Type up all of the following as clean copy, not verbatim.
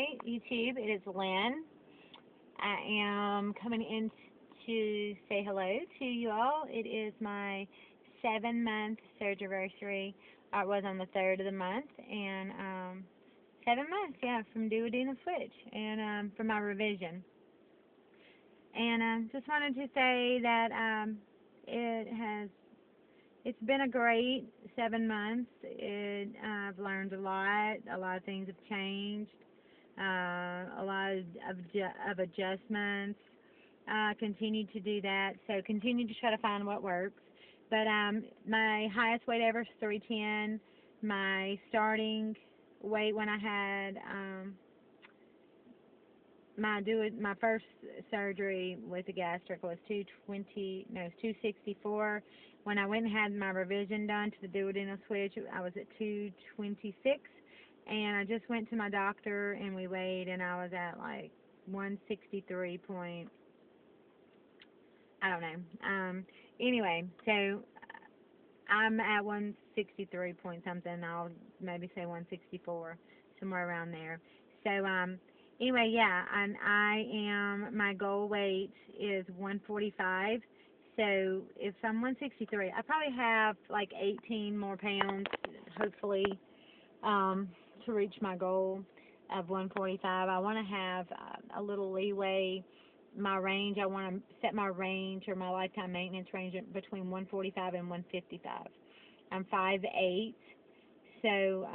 Hi, YouTube. It is Lynn. I am coming in to say hello to you all. It is my 7 month surgery anniversary. It was on the 3rd of the month, and 7 months, yeah, from duodenal switch and for my revision. And just wanted to say that it's been a great 7 months. I've learned a lot. A lot of things have changed. A lot of adjustments. Continue to do that. So continue to try to find what works. But my highest weight ever is 310. My starting weight when I had my first surgery with the gastric was 264. When I went and had my revision done to the duodenal switch, I was at 226. And I just went to my doctor and we weighed, and I was at like 163 point, I don't know. Anyway, so I'm at 163 point something. I'll maybe say 164, somewhere around there. So anyway, yeah, and my goal weight is 145. So if I'm 163, I probably have like 18 more pounds, hopefully, to reach my goal of 145. I want to have a little leeway. My range, I want to set my range or my lifetime maintenance range between 145 and 155. I'm 5'8", so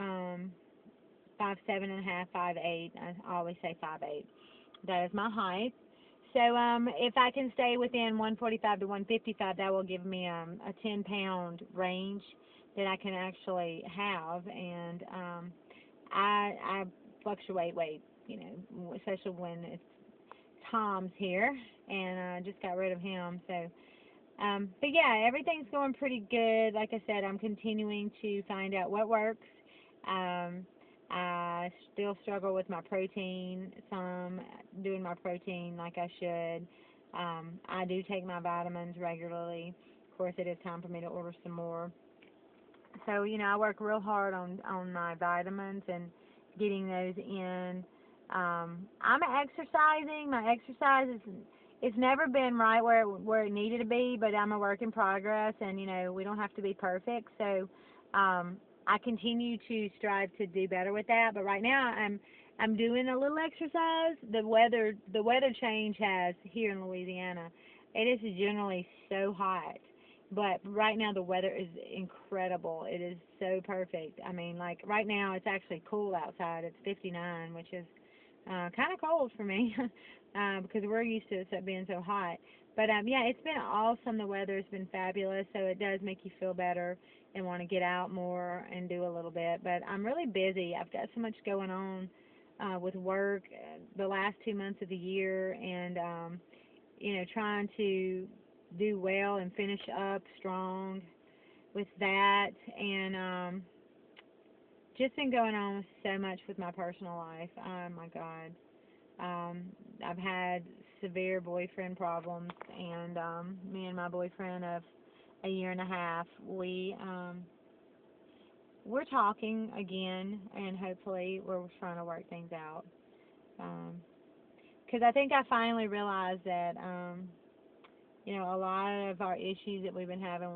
5'7.5", 5'8". I always say 5'8". That is my height. So if I can stay within 145 to 155, that will give me a 10-pound range that I can actually have, and I fluctuate weight, especially when it's Tom's here, and I just got rid of him. So, but yeah, everything's going pretty good. Like I said, I'm continuing to find out what works. I still struggle with my protein, doing my protein like I should. I do take my vitamins regularly. Of course, it is time for me to order some more. So, I work real hard on my vitamins and getting those in. I'm exercising. My exercise it's never been right where it needed to be, but I'm a work in progress, and we don't have to be perfect. So I continue to strive to do better with that. But right now I'm doing a little exercise. The weather change has here in Louisiana. It is generally so hot. But right now the weather is incredible. It is so perfect. I mean, like right now it's actually cool outside. It's 59, which is kind of cold for me because we're used to it being so hot. But yeah, it's been awesome. The weather has been fabulous, so it does make you feel better and want to get out more and do a little bit. But I'm really busy. I've got so much going on with work the last 2 months of the year, and trying to do well and finish up strong with that, and just been going on so much with my personal life. Oh my God. I've had severe boyfriend problems, and me and my boyfriend of a year and a half, we're talking again, and hopefully we're trying to work things out. Because I think I finally realized that a lot of our issues that we've been having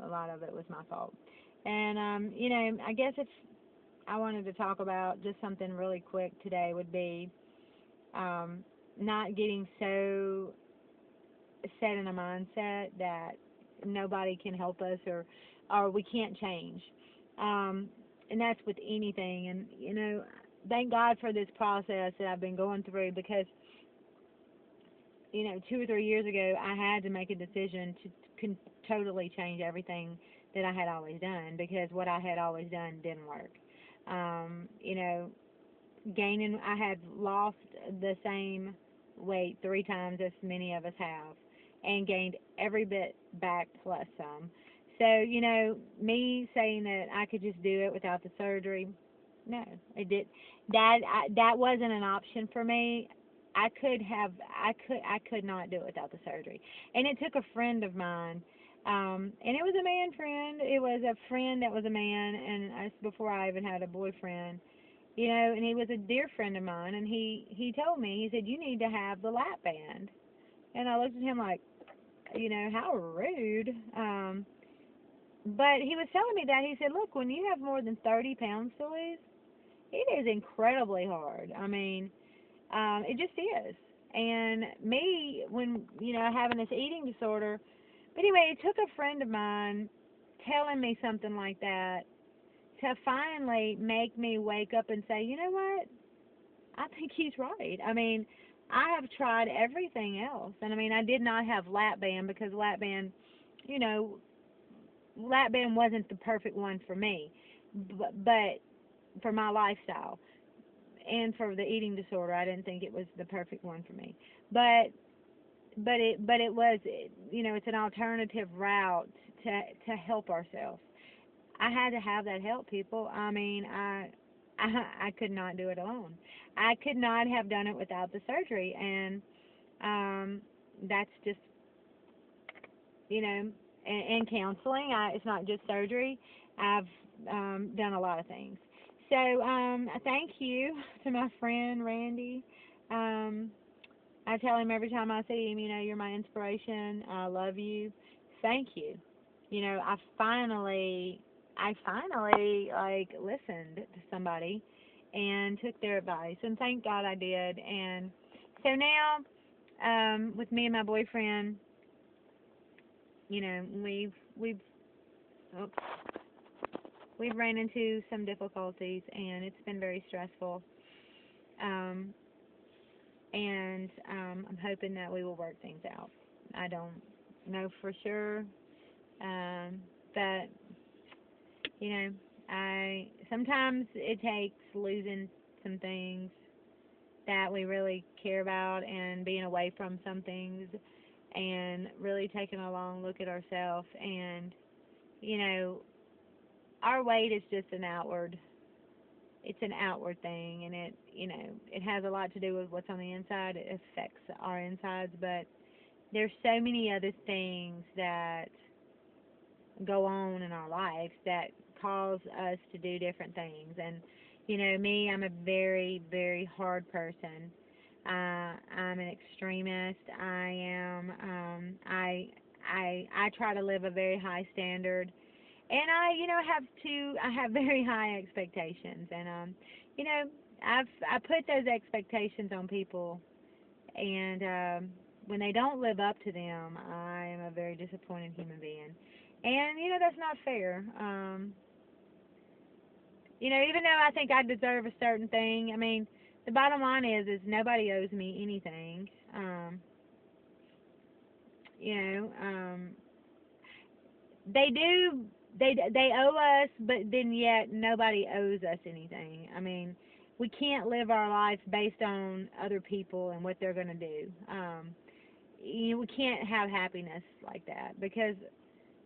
a lot of it was my fault. And I guess if I wanted to talk about just something really quick today would be not getting so set in a mindset that nobody can help us, or we can't change. And that's with anything. And thank God for this process that I've been going through, because 2 or 3 years ago I had to make a decision to totally change everything that I had always done, because what I had always done didn't work. I had lost the same weight 3 times as many of us have, and gained every bit back plus some. So, me saying that I could just do it without the surgery, no, it did. That wasn't an option for me. I could not do it without the surgery. And it took a friend of mine, and it was a man friend. It was a friend that was a man, and before I even had a boyfriend. you know, and he was a dear friend of mine, and he told me, he said, you need to have the lap band. And I looked at him like, you know, how rude. But he was telling me that, he said, look, when you have more than 30 pounds to lose, it is incredibly hard. I mean, it just is. And me, when, you know, having this eating disorder, but anyway, it took a friend of mine telling me something like that to finally make me wake up and say, you know what? I think he's right. I mean, I have tried everything else. And I mean, I did not have lap band because lap band, you know, lap band wasn't the perfect one for me, but for my lifestyle and for the eating disorder, I didn't think it was the perfect one for me. But it was, you know, it's an alternative route to help ourselves. I had to have that help, people. I mean, I could not do it alone. I could not have done it without the surgery, and that's just, you know, and counseling. It's not just surgery. I've done a lot of things. So thank you to my friend Randy. Um, I tell him every time I see him, you know, you're my inspiration. I love you. Thank you. You know, I finally like listened to somebody and took their advice, and thank God I did. And so now, with me and my boyfriend, you know, oops, we've ran into some difficulties, and it's been very stressful. Um, and I'm hoping that we will work things out. I don't know for sure, but you know, I sometimes it takes losing some things that we really care about and being away from some things and really taking a long look at ourselves, and you know, our weight is just an outward, it's an outward thing, and it, you know, it has a lot to do with what's on the inside. It affects our insides, but there's so many other things that go on in our lives that cause us to do different things. And you know, me, I'm a very, very hard person. I'm an extremist. I try to live a very high standard, and you know, I have very high expectations, and you know, I put those expectations on people, and when they don't live up to them, I am a very disappointed human being, and you know, that's not fair. You know, even though I think I deserve a certain thing, I mean, the bottom line is nobody owes me anything. You know, they do, they owe us, but then yet nobody owes us anything. I mean, we can't live our life based on other people and what they're going to do. You know, we can't have happiness like that, because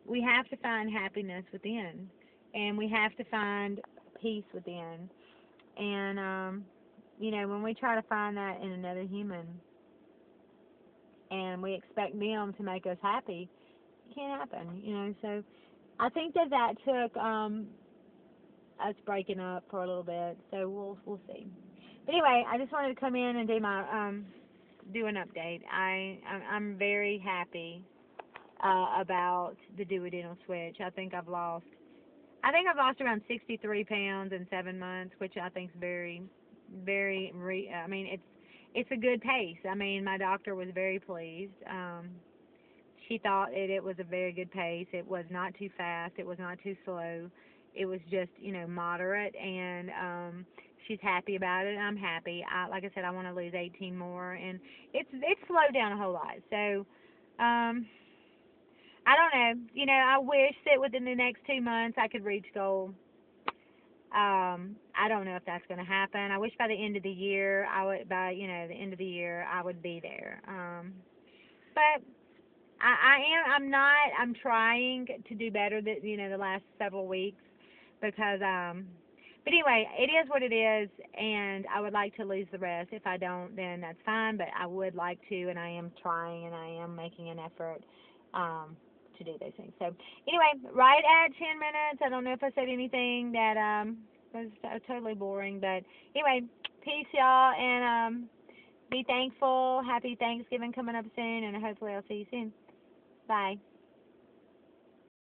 we have to find happiness within, and we have to find peace within. And you know, when we try to find that in another human, and we expect them to make us happy, it can't happen. You know, so I think that took us breaking up for a little bit. So we'll see. But anyway, I just wanted to come in and do my do an update. I'm very happy about the duodenal switch. I think I've lost around 63 pounds in 7 months, which I think is very, very. I mean, it's a good pace. I mean, my doctor was very pleased. She thought it was a very good pace. It was not too fast. It was not too slow. It was just, you know, moderate, and she's happy about it. I'm happy. Like I said, I want to lose 18 more, and it's slowed down a whole lot. So. I don't know. You know, I wish that within the next 2 months I could reach goal. I don't know if that's going to happen. I wish by the end of the year, you know, the end of the year, I would be there. But I'm trying to do better you know, the last several weeks, because, but anyway, it is what it is, and I would like to lose the rest. If I don't, then that's fine, but I would like to, and I am trying, and I am making an effort, to do those things. So anyway, right at 10 minutes. I don't know if I said anything that was totally boring. But anyway, peace, y'all, and be thankful. Happy Thanksgiving coming up soon, and hopefully I'll see you soon. Bye.